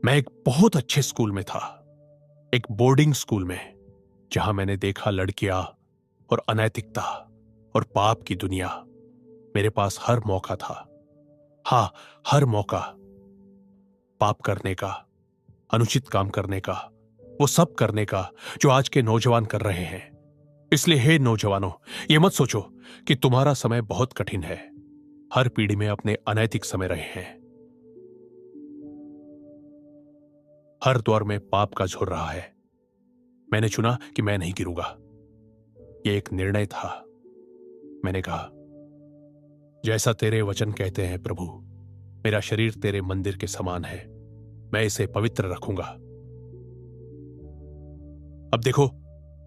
मैं एक बहुत अच्छे स्कूल में था, एक बोर्डिंग स्कूल में, जहां मैंने देखा लड़कियां और अनैतिकता और पाप की दुनिया। मेरे पास हर मौका था, हां, हर मौका, पाप करने का, अनुचित काम करने का, वो सब करने का जो आज के नौजवान कर रहे हैं। इसलिए हे नौजवानों, ये मत सोचो कि तुम्हारा समय बहुत कठिन है। हर पीढ़ी में अपने अनैतिक समय रहे हैं। हर दौर में पाप का झुर रहा है। मैंने चुना कि मैं नहीं गिरूंगा। यह एक निर्णय था। मैंने कहा, जैसा तेरे वचन कहते हैं प्रभु, मेरा शरीर तेरे मंदिर के समान है, मैं इसे पवित्र रखूंगा। अब देखो,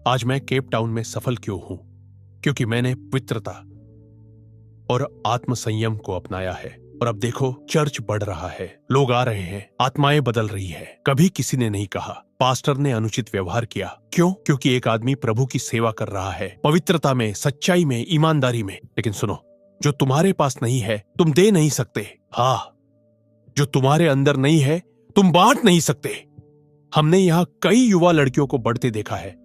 आज मैं केप टाउन में सफल क्यों हूं? क्योंकि मैंने पवित्रता और आत्म संयम को अपनाया है। और अब देखो, चर्च बढ़ रहा है, लोग आ रहे हैं, आत्माएं बदल रही है। कभी किसी ने नहीं कहा पास्टर ने अनुचित व्यवहार किया। क्यों? क्योंकि एक आदमी प्रभु की सेवा कर रहा है, पवित्रता में, सच्चाई में, ईमानदारी में। लेकिन सुनो, जो तुम्हारे पास नहीं है तुम दे नहीं सकते। हाँ, जो तुम्हारे अंदर नहीं है तुम बांट नहीं सकते। हमने यहां कई युवा लड़कियों को बढ़ते देखा है।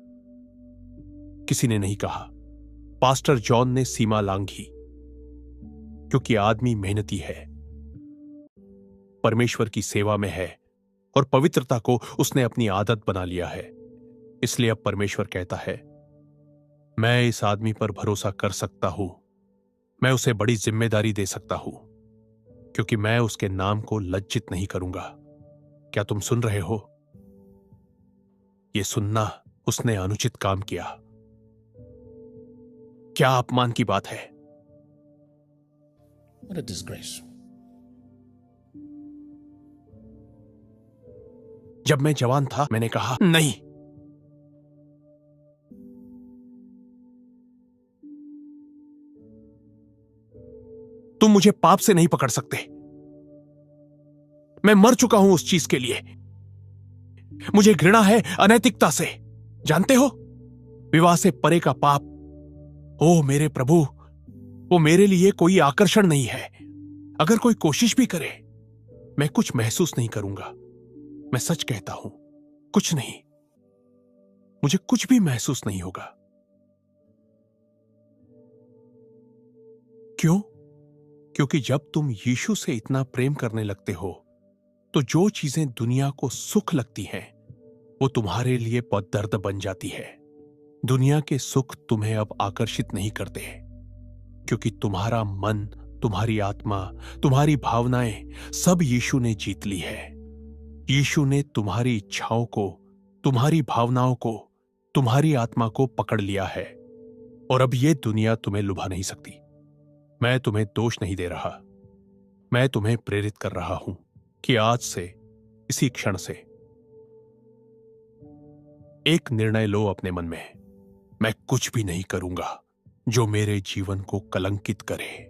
किसी ने नहीं कहा। पास्टर जॉन ने सीमा लांघी, क्योंकि आदमी मेहनती है, परमेश्वर की सेवा में है और पवित्रता को उसने अपनी आदत बना लिया है। इसलिए अब परमेश्वर कहता है, मैं इस आदमी पर भरोसा कर सकता हूं, मैं उसे बड़ी जिम्मेदारी दे सकता हूं, क्योंकि मैं उसके नाम को लज्जित नहीं करूंगा। क्या तुम सुन रहे हो? यह सुनना, उसने अनुचित काम किया। क्या अपमान की बात है? What a disgrace. जब मैं जवान था मैंने कहा नहीं, तुम मुझे पाप से नहीं पकड़ सकते। मैं मर चुका हूं उस चीज के लिए। मुझे घृणा है अनैतिकता से। जानते हो, विवाह से परे का पाप, ओ मेरे प्रभु, वो मेरे लिए कोई आकर्षण नहीं है। अगर कोई कोशिश भी करे, मैं कुछ महसूस नहीं करूंगा। मैं सच कहता हूं, कुछ नहीं, मुझे कुछ भी महसूस नहीं होगा। क्यों? क्योंकि जब तुम यीशु से इतना प्रेम करने लगते हो, तो जो चीजें दुनिया को सुख लगती हैं, वो तुम्हारे लिए बहुत दर्द बन जाती है। दुनिया के सुख तुम्हें अब आकर्षित नहीं करते, क्योंकि तुम्हारा मन, तुम्हारी आत्मा, तुम्हारी भावनाएं सब यीशु ने जीत ली है। यीशु ने तुम्हारी इच्छाओं को, तुम्हारी भावनाओं को, तुम्हारी आत्मा को पकड़ लिया है। और अब यह दुनिया तुम्हें लुभा नहीं सकती। मैं तुम्हें दोष नहीं दे रहा, मैं तुम्हें प्रेरित कर रहा हूं कि आज से, इसी क्षण से एक निर्णय लो अपने मन में। मैं कुछ भी नहीं करूंगा जो मेरे जीवन को कलंकित करे।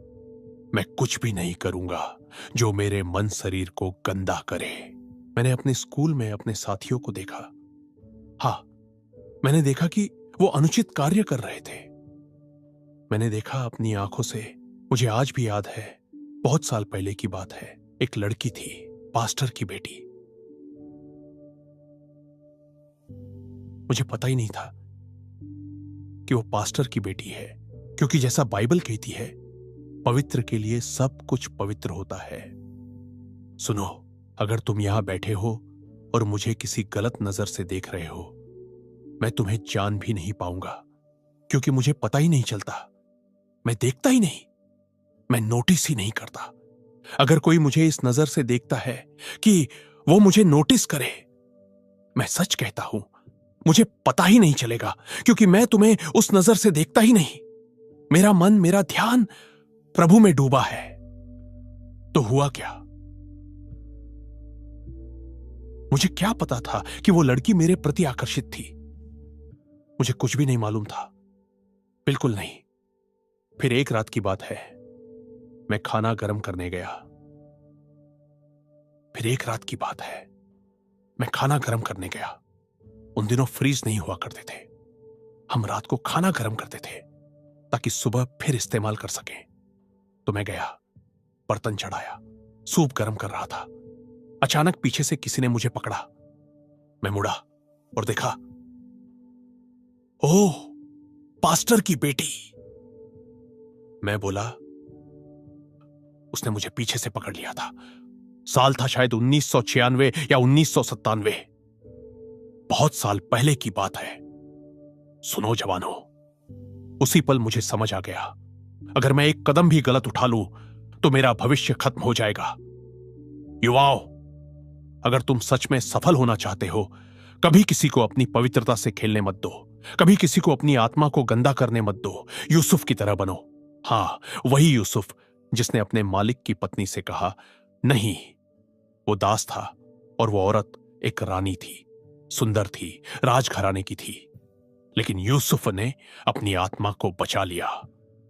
मैं कुछ भी नहीं करूंगा जो मेरे मन शरीर को गंदा करे। मैंने अपने स्कूल में अपने साथियों को देखा। हां, मैंने देखा कि वो अनुचित कार्य कर रहे थे। मैंने देखा अपनी आंखों से। मुझे आज भी याद है, बहुत साल पहले की बात है। एक लड़की थी, पास्टर की बेटी। मुझे पता ही नहीं था कि वो पास्टर की बेटी है, क्योंकि जैसा बाइबल कहती है, पवित्र के लिए सब कुछ पवित्र होता है। सुनो, अगर तुम यहां बैठे हो और मुझे किसी गलत नजर से देख रहे हो, मैं तुम्हें जान भी नहीं पाऊंगा, क्योंकि मुझे पता ही नहीं चलता। मैं देखता ही नहीं, मैं नोटिस ही नहीं करता। अगर कोई मुझे इस नजर से देखता है कि वो मुझे नोटिस करे, मैं सच कहता हूं, मुझे पता ही नहीं चलेगा, क्योंकि मैं तुम्हें उस नजर से देखता ही नहीं। मेरा मन, मेरा ध्यान प्रभु में डूबा है। तो हुआ क्या? मुझे क्या पता था कि वो लड़की मेरे प्रति आकर्षित थी? मुझे कुछ भी नहीं मालूम था, बिल्कुल नहीं। फिर एक रात की बात है, मैं खाना गर्म करने गया। फिर एक रात की बात है, मैं खाना गर्म करने गया। उन दिनों फ्रीज नहीं हुआ करते थे। हम रात को खाना गर्म करते थे ताकि सुबह फिर इस्तेमाल कर सकें। तो मैं गया, बर्तन चढ़ाया, सूप गर्म कर रहा था। अचानक पीछे से किसी ने मुझे पकड़ा। मैं मुड़ा और देखा, ओह, पास्टर की बेटी। मैं बोला, उसने मुझे पीछे से पकड़ लिया था। साल था शायद 1996 या 1997। बहुत साल पहले की बात है। सुनो जवानों, उसी पल मुझे समझ आ गया, अगर मैं एक कदम भी गलत उठा लूं तो मेरा भविष्य खत्म हो जाएगा। युवाओं, अगर तुम सच में सफल होना चाहते हो, कभी किसी को अपनी पवित्रता से खेलने मत दो, कभी किसी को अपनी आत्मा को गंदा करने मत दो। यूसुफ की तरह बनो। हां, वही यूसुफ जिसने अपने मालिक की पत्नी से कहा, नहीं, वो दास था और वो औरत एक रानी थी, सुंदर थी, राजघराने की थी, लेकिन यूसुफ ने अपनी आत्मा को बचा लिया।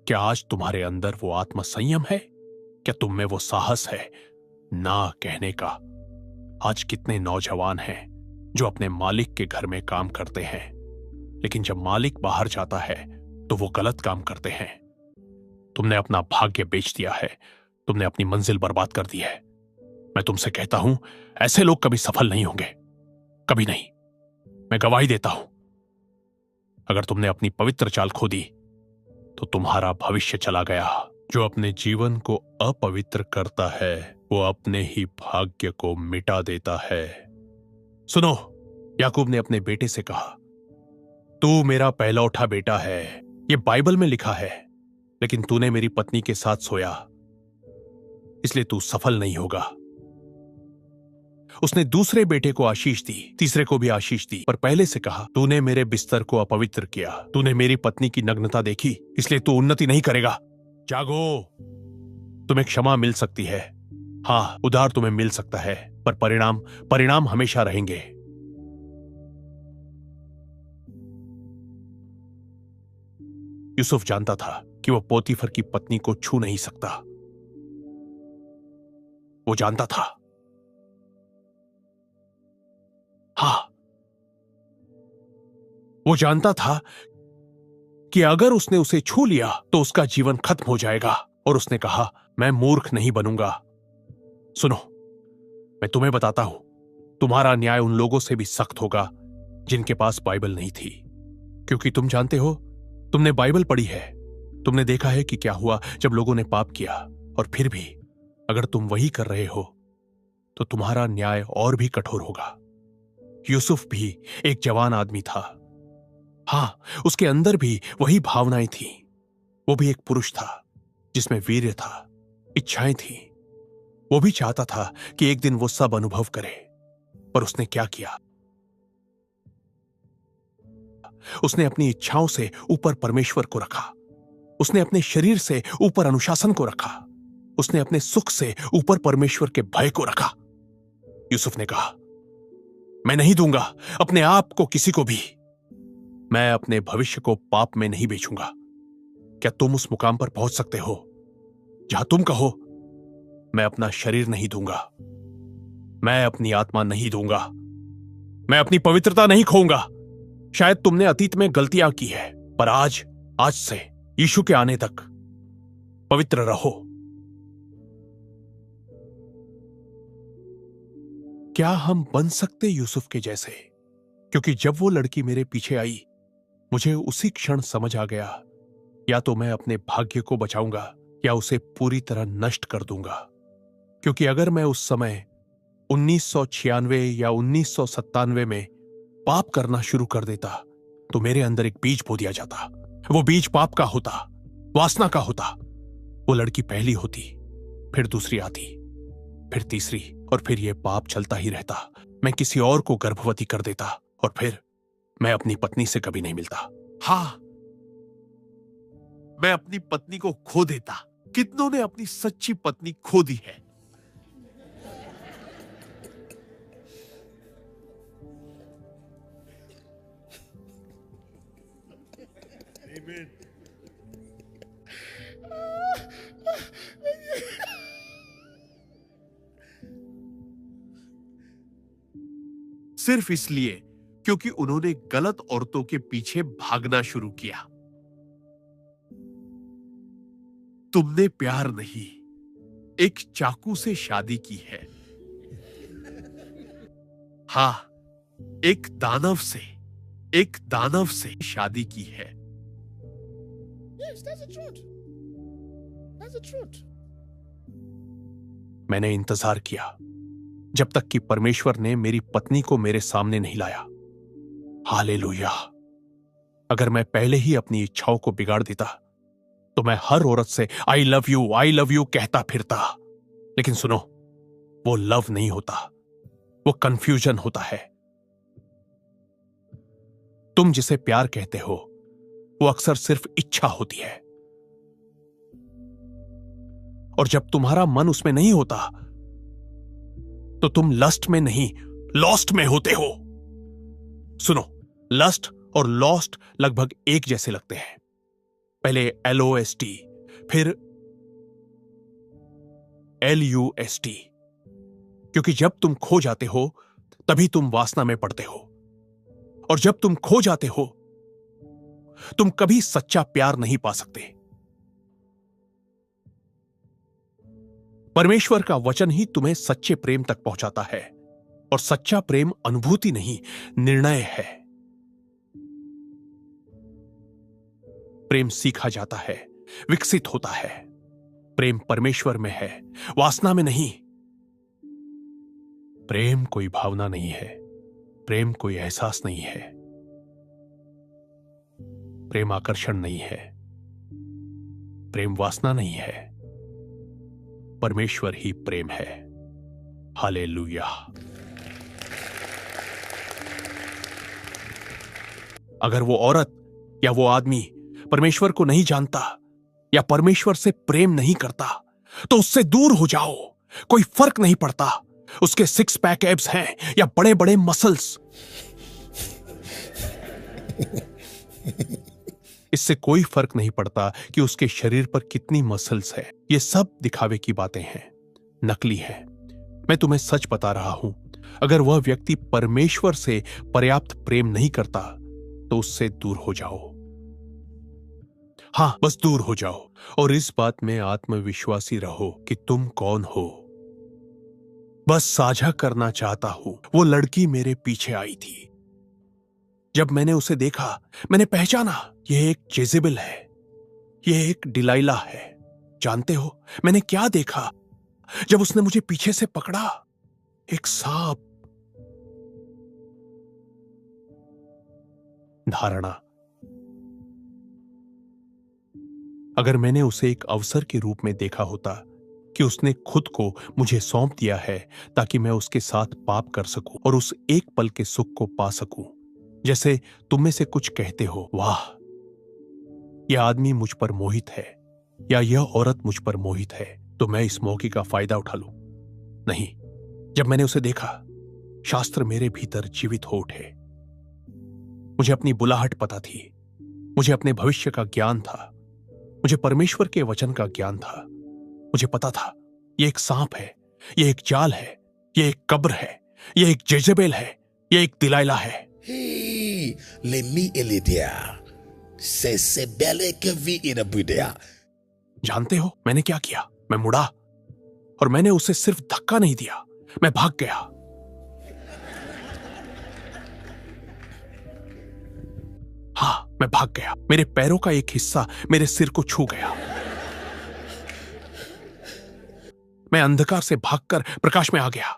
क्या आज तुम्हारे अंदर वो आत्म संयम है? क्या तुम में वो साहस है ना कहने का? आज कितने नौजवान हैं जो अपने मालिक के घर में काम करते हैं, लेकिन जब मालिक बाहर जाता है तो वो गलत काम करते हैं। तुमने अपना भाग्य बेच दिया है, तुमने अपनी मंजिल बर्बाद कर दी है। मैं तुमसे कहता हूं, ऐसे लोग कभी सफल नहीं होंगे, कभी नहीं। मैं गवाही देता हूं, अगर तुमने अपनी पवित्र चाल खो दी तो तुम्हारा भविष्य चला गया। जो अपने जीवन को अपवित्र करता है वो अपने ही भाग्य को मिटा देता है। सुनो, याकूब ने अपने बेटे से कहा, तू मेरा पहलौठा बेटा है, ये बाइबल में लिखा है, लेकिन तूने मेरी पत्नी के साथ सोया, इसलिए तू सफल नहीं होगा। उसने दूसरे बेटे को आशीष दी, तीसरे को भी आशीष दी, पर पहले से कहा, तूने मेरे बिस्तर को अपवित्र किया, तूने मेरी पत्नी की नग्नता देखी, इसलिए तू उन्नति नहीं करेगा। जागो, तुम्हें क्षमा मिल सकती है, हां, उधार तुम्हें मिल सकता है, पर परिणाम हमेशा रहेंगे। यूसुफ जानता था कि वो पोतीफर की पत्नी को छू नहीं सकता। वो जानता था, हां, वो जानता था कि अगर उसने उसे छू लिया तो उसका जीवन खत्म हो जाएगा, और उसने कहा, मैं मूर्ख नहीं बनूंगा। सुनो, मैं तुम्हें बताता हूं, तुम्हारा न्याय उन लोगों से भी सख्त होगा जिनके पास बाइबल नहीं थी, क्योंकि तुम जानते हो, तुमने बाइबल पढ़ी है, तुमने देखा है कि क्या हुआ जब लोगों ने पाप किया, और फिर भी अगर तुम वही कर रहे हो तो तुम्हारा न्याय और भी कठोर होगा। यूसुफ भी एक जवान आदमी था, हां, उसके अंदर भी वही भावनाएं थीं। वो भी एक पुरुष था जिसमें वीर्य था, इच्छाएं थीं। वो भी चाहता था कि एक दिन वो सब अनुभव करे, पर उसने क्या किया? उसने अपनी इच्छाओं से ऊपर परमेश्वर को रखा, उसने अपने शरीर से ऊपर अनुशासन को रखा, उसने अपने सुख से ऊपर परमेश्वर के भय को रखा। यूसुफ ने कहा, मैं नहीं दूंगा अपने आप को किसी को भी, मैं अपने भविष्य को पाप में नहीं बेचूंगा। क्या तुम उस मुकाम पर पहुंच सकते हो जहां तुम कहो, मैं अपना शरीर नहीं दूंगा, मैं अपनी आत्मा नहीं दूंगा, मैं अपनी पवित्रता नहीं खोऊंगा? शायद तुमने अतीत में गलतियां की है, पर आज से यीशु के आने तक पवित्र रहो। क्या हम बन सकते यूसुफ के जैसे? क्योंकि जब वो लड़की मेरे पीछे आई, मुझे उसी क्षण समझ आ गया, या तो मैं अपने भाग्य को बचाऊंगा या उसे पूरी तरह नष्ट कर दूंगा। क्योंकि अगर मैं उस समय 1996 या 1997 में पाप करना शुरू कर देता तो मेरे अंदर एक बीज बो दिया जाता। वो बीज पाप का होता, वासना का होता। वो लड़की पहली होती, फिर दूसरी आती, फिर तीसरी, और फिर ये पाप चलता ही रहता। मैं किसी और को गर्भवती कर देता, और फिर मैं अपनी पत्नी से कभी नहीं मिलता। हां, मैं अपनी पत्नी को खो देता। कितनों ने अपनी सच्ची पत्नी खो दी है? सिर्फ इसलिए क्योंकि उन्होंने गलत औरतों के पीछे भागना शुरू किया। तुमने प्यार नहीं, एक चाकू से शादी की है। हाँ, एक दानव से शादी की है। Yes, that's the truth. That's the truth. मैंने इंतजार किया जब तक कि परमेश्वर ने मेरी पत्नी को मेरे सामने नहीं लाया। हालेलुया। अगर मैं पहले ही अपनी इच्छाओं को बिगाड़ देता तो मैं हर औरत से आई लव यू कहता फिरता। लेकिन सुनो, वो लव नहीं होता, वो कंफ्यूजन होता है। तुम जिसे प्यार कहते हो वो अक्सर सिर्फ इच्छा होती है, और जब तुम्हारा मन उसमें नहीं होता तो तुम लस्ट में नहीं, लॉस्ट में होते हो। सुनो, लस्ट और लॉस्ट लगभग एक जैसे लगते हैं। पहले LOST, फिर LUST, क्योंकि जब तुम खो जाते हो तभी तुम वासना में पड़ते हो, और जब तुम खो जाते हो तुम कभी सच्चा प्यार नहीं पा सकते। परमेश्वर का वचन ही तुम्हें सच्चे प्रेम तक पहुंचाता है, और सच्चा प्रेम अनुभूति नहीं, निर्णय है। प्रेम सीखा जाता है, विकसित होता है। प्रेम परमेश्वर में है, वासना में नहीं। प्रेम कोई भावना नहीं है, प्रेम कोई एहसास नहीं है, प्रेम आकर्षण नहीं है, प्रेम वासना नहीं है। परमेश्वर ही प्रेम है। हालेलुया। अगर वो औरत या वो आदमी परमेश्वर को नहीं जानता या परमेश्वर से प्रेम नहीं करता तो उससे दूर हो जाओ। कोई फर्क नहीं पड़ता उसके 6 पैक एब्स हैं या बड़े बड़े मसल्स। इससे कोई फर्क नहीं पड़ता कि उसके शरीर पर कितनी मसल्स है। ये सब दिखावे की बातें हैं, नकली है। मैं तुम्हें सच बता रहा हूं, अगर वह व्यक्ति परमेश्वर से पर्याप्त प्रेम नहीं करता तो उससे दूर हो जाओ। हां, बस दूर हो जाओ, और इस बात में आत्मविश्वासी रहो कि तुम कौन हो। बस साझा करना चाहता हूं, वो लड़की मेरे पीछे आई थी। जब मैंने उसे देखा मैंने पहचाना, यह एक जेजेबेल है, यह एक डिलाइला है। जानते हो मैंने क्या देखा जब उसने मुझे पीछे से पकड़ा? एक सांप। धारणा, अगर मैंने उसे एक अवसर के रूप में देखा होता कि उसने खुद को मुझे सौंप दिया है ताकि मैं उसके साथ पाप कर सकूं और उस एक पल के सुख को पा सकूं, जैसे तुम में से कुछ कहते हो, वाह, यह आदमी मुझ पर मोहित है या यह औरत मुझ पर मोहित है, तो मैं इस मौके का फायदा उठा लूं। नहीं, जब मैंने उसे देखा शास्त्र मेरे भीतर जीवित हो उठे। मुझे अपनी बुलाहट पता थी, मुझे अपने भविष्य का ज्ञान था, मुझे परमेश्वर के वचन का ज्ञान था। मुझे पता था यह एक सांप है, यह एक जाल है, यह एक कब्र है, यह एक जेजेबेल है, यह एक दिलाइला है। जानते हो मैंने क्या किया? मैं मुड़ा और मैंने उसे सिर्फ धक्का नहीं दिया, मैं भाग गया। हां, मैं भाग गया। मेरे पैरों का एक हिस्सा मेरे सिर को छू गया। मैं अंधकार से भागकर प्रकाश में आ गया।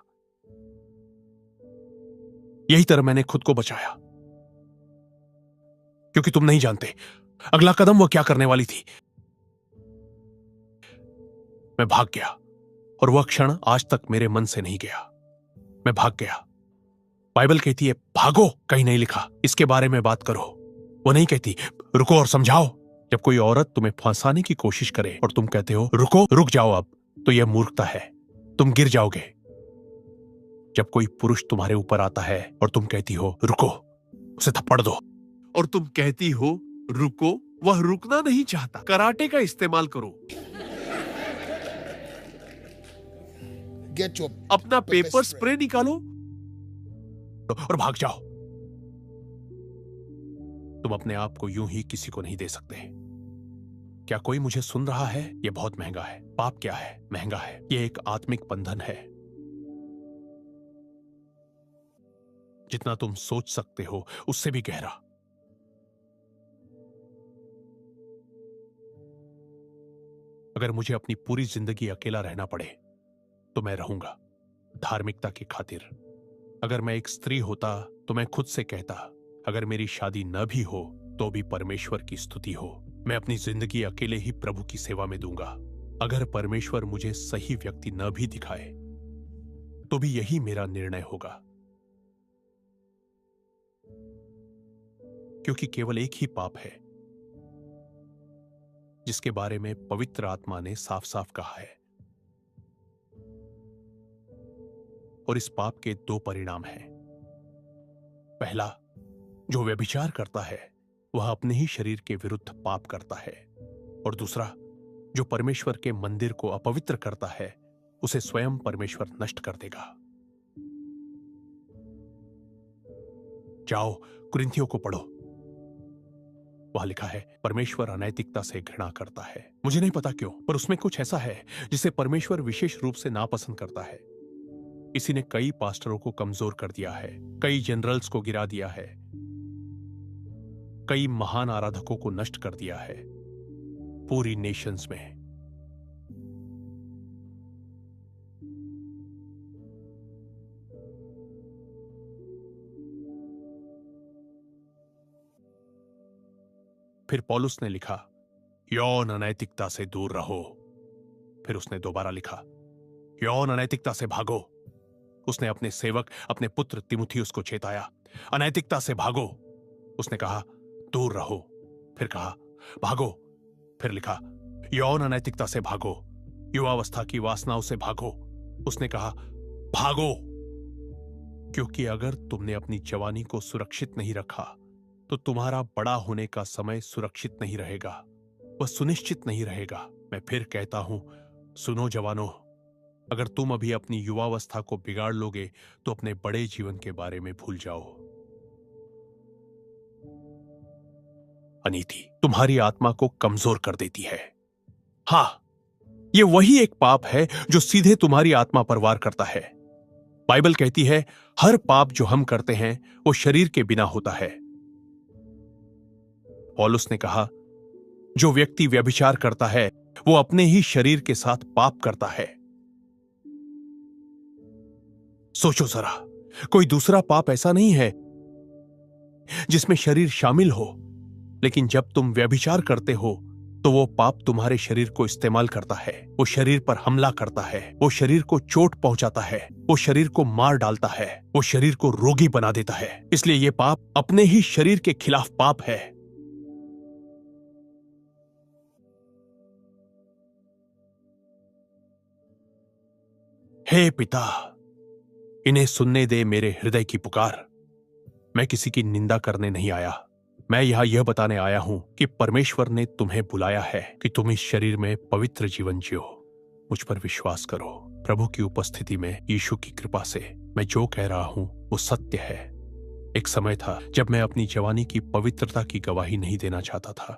यही तरह मैंने खुद को बचाया, क्योंकि तुम नहीं जानते अगला कदम वो क्या करने वाली थी। मैं भाग गया और वह क्षण आज तक मेरे मन से नहीं गया। मैं भाग गया। बाइबल कहती है भागो, कहीं नहीं लिखा इसके बारे में बात करो। वो नहीं कहती रुको और समझाओ। जब कोई औरत तुम्हें फंसाने की कोशिश करे और तुम कहते हो रुको, रुक जाओ अब, तो यह मूर्खता है, तुम गिर जाओगे। जब कोई पुरुष तुम्हारे ऊपर आता है और तुम कहती हो रुको, उसे थप्पड़ दो, और तुम कहती हो रुको, वह रुकना नहीं चाहता, कराटे का इस्तेमाल करो। अपना पेपर स्प्रे निकालो और भाग जाओ। तुम अपने आप को यूं ही किसी को नहीं दे सकते। क्या कोई मुझे सुन रहा है? यह बहुत महंगा है। पाप क्या है? महंगा है। यह एक आत्मिक बंधन है। जितना तुम सोच सकते हो उससे भी गहरा। अगर मुझे अपनी पूरी जिंदगी अकेला रहना पड़े तो मैं रहूंगा, धार्मिकता की खातिर। अगर मैं एक स्त्री होता तो मैं खुद से कहता, अगर मेरी शादी न भी हो तो भी परमेश्वर की स्तुति हो, मैं अपनी जिंदगी अकेले ही प्रभु की सेवा में दूंगा। अगर परमेश्वर मुझे सही व्यक्ति न भी दिखाए तो भी यही मेरा निर्णय होगा, क्योंकि केवल एक ही पाप है जिसके बारे में पवित्र आत्मा ने साफ साफ कहा है, और इस पाप के दो परिणाम हैं। पहला, जो व्यभिचार करता है वह अपने ही शरीर के विरुद्ध पाप करता है, और दूसरा, जो परमेश्वर के मंदिर को अपवित्र करता है उसे स्वयं परमेश्वर नष्ट कर देगा। जाओ कुरिन्थियों को पढ़ो, वहां लिखा है परमेश्वर अनैतिकता से घृणा करता है। मुझे नहीं पता क्यों, पर उसमें कुछ ऐसा है जिसे परमेश्वर विशेष रूप से नापसंद करता है। इसी ने कई पास्टरों को कमजोर कर दिया है, कई जनरल्स को गिरा दिया है, कई महान आराधकों को नष्ट कर दिया है पूरी नेशंस में। फिर पौलुस ने लिखा, यौन अनैतिकता से दूर रहो। फिर उसने दोबारा लिखा, यौन अनैतिकता से भागो। उसने अपने सेवक, अपने पुत्र तिमुथियुस को चेताया, अनैतिकता से भागो। उसने कहा, दूर रहो। फिर कहा, भागो। फिर लिखा, यौन अनैतिकता से भागो, युवावस्था की वासनाओं से भागो। उसने कहा, भागो, क्योंकि अगर तुमने अपनी जवानी को सुरक्षित नहीं रखा तो तुम्हारा बड़ा होने का समय सुरक्षित नहीं रहेगा, वह सुनिश्चित नहीं रहेगा। मैं फिर कहता हूं, सुनो जवानों, अगर तुम अभी अपनी युवावस्था को बिगाड़ लोगे तो अपने बड़े जीवन के बारे में भूल जाओ। अनीति तुम्हारी आत्मा को कमजोर कर देती है। हां, यह वही एक पाप है जो सीधे तुम्हारी आत्मा पर वार करता है। बाइबल कहती है, हर पाप जो हम करते हैं वो शरीर के बिना होता है। पौलुस ने कहा, जो व्यक्ति व्यभिचार करता है वो अपने ही शरीर के साथ पाप करता है। सोचो जरा, कोई दूसरा पाप ऐसा नहीं है जिसमें शरीर शामिल हो, लेकिन जब तुम व्यभिचार करते हो तो वो पाप तुम्हारे शरीर को इस्तेमाल करता है, वो शरीर पर हमला करता है, वो शरीर को चोट पहुंचाता है, वो शरीर को मार डालता है, वो शरीर को रोगी बना देता है। इसलिए ये पाप अपने ही शरीर के खिलाफ पाप है। हे पिता, इन्हें सुनने दे मेरे हृदय की पुकार। मैं किसी की निंदा करने नहीं आया, मैं यहां यह बताने आया हूं कि परमेश्वर ने तुम्हें बुलाया है कि तुम इस शरीर में पवित्र जीवन जियो। मुझ पर विश्वास करो। प्रभु की उपस्थिति में यीशु की कृपा से मैं जो कह रहा हूं वो सत्य है। एक समय था जब मैं अपनी जवानी की पवित्रता की गवाही नहीं देना चाहता था,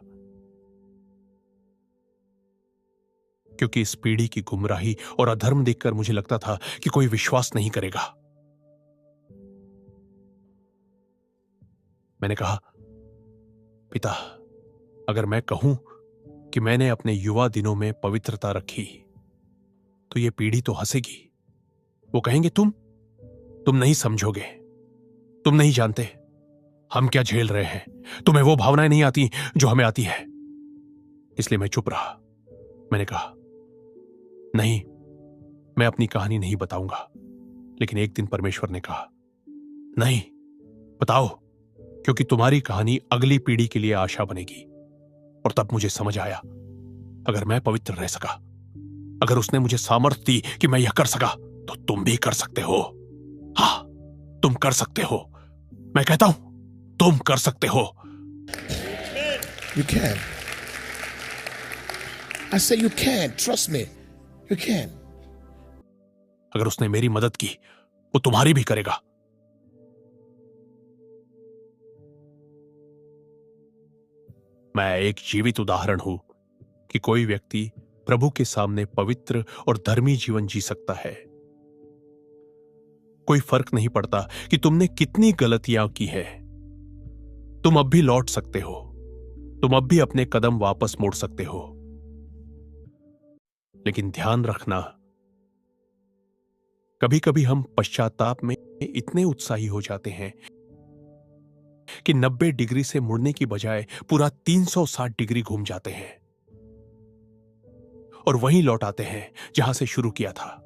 क्योंकि इस पीढ़ी की गुमराही और अधर्म देखकर मुझे लगता था कि कोई विश्वास नहीं करेगा। मैंने कहा, पिता, अगर मैं कहूं कि मैंने अपने युवा दिनों में पवित्रता रखी तो यह पीढ़ी तो हंसेगी। वो कहेंगे, तुम नहीं समझोगे, तुम नहीं जानते हम क्या झेल रहे हैं, तुम्हें वो भावनाएं नहीं आती जो हमें आती है। इसलिए मैं चुप रहा। मैंने कहा, नहीं, मैं अपनी कहानी नहीं बताऊंगा। लेकिन एक दिन परमेश्वर ने कहा, नहीं, बताओ, क्योंकि तुम्हारी कहानी अगली पीढ़ी के लिए आशा बनेगी। और तब मुझे समझ आया, अगर मैं पवित्र रह सका, अगर उसने मुझे सामर्थ्य दी कि मैं यह कर सका, तो तुम भी कर सकते हो। हां, तुम कर सकते हो। मैं कहता हूं, तुम कर सकते हो। You can. I say you can. Trust me. You can. अगर उसने मेरी मदद की, वो तुम्हारी भी करेगा। मैं एक जीवित उदाहरण हूं कि कोई व्यक्ति प्रभु के सामने पवित्र और धर्मी जीवन जी सकता है। कोई फर्क नहीं पड़ता कि तुमने कितनी गलतियां की है। तुम अब भी लौट सकते हो, तुम अब भी अपने कदम वापस मोड़ सकते हो। लेकिन ध्यान रखना, कभी कभी हम पश्चाताप में इतने उत्साही हो जाते हैं कि 90 डिग्री से मुड़ने की बजाय पूरा 360 डिग्री घूम जाते हैं और वहीं लौट आते हैं जहां से शुरू किया था।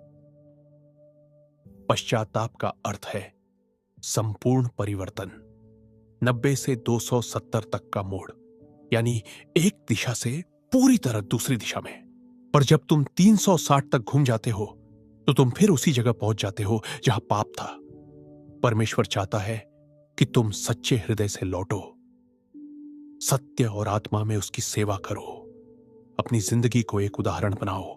पश्चाताप का अर्थ है संपूर्ण परिवर्तन। 90 से 270 तक का मोड़, यानी एक दिशा से पूरी तरह दूसरी दिशा में। पर जब तुम 360 तक घूम जाते हो तो तुम फिर उसी जगह पहुंच जाते हो जहां पाप था। परमेश्वर चाहता है कि तुम सच्चे हृदय से लौटो, सत्य और आत्मा में उसकी सेवा करो, अपनी जिंदगी को एक उदाहरण बनाओ,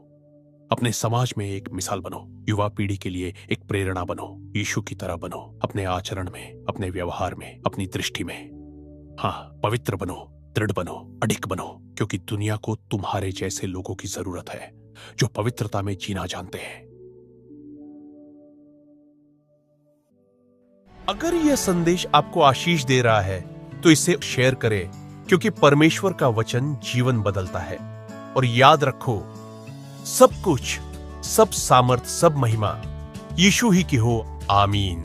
अपने समाज में एक मिसाल बनो, युवा पीढ़ी के लिए एक प्रेरणा बनो, यीशु की तरह बनो, अपने आचरण में, अपने व्यवहार में, अपनी दृष्टि में। हाँ, पवित्र बनो, दृढ़ बनो, अडिग बनो, क्योंकि दुनिया को तुम्हारे जैसे लोगों की जरूरत है जो पवित्रता में जीना जानते हैं। अगर यह संदेश आपको आशीष दे रहा है तो इसे शेयर करें, क्योंकि परमेश्वर का वचन जीवन बदलता है। और याद रखो, सब कुछ, सब सामर्थ, सब महिमा यीशु ही की हो। आमीन।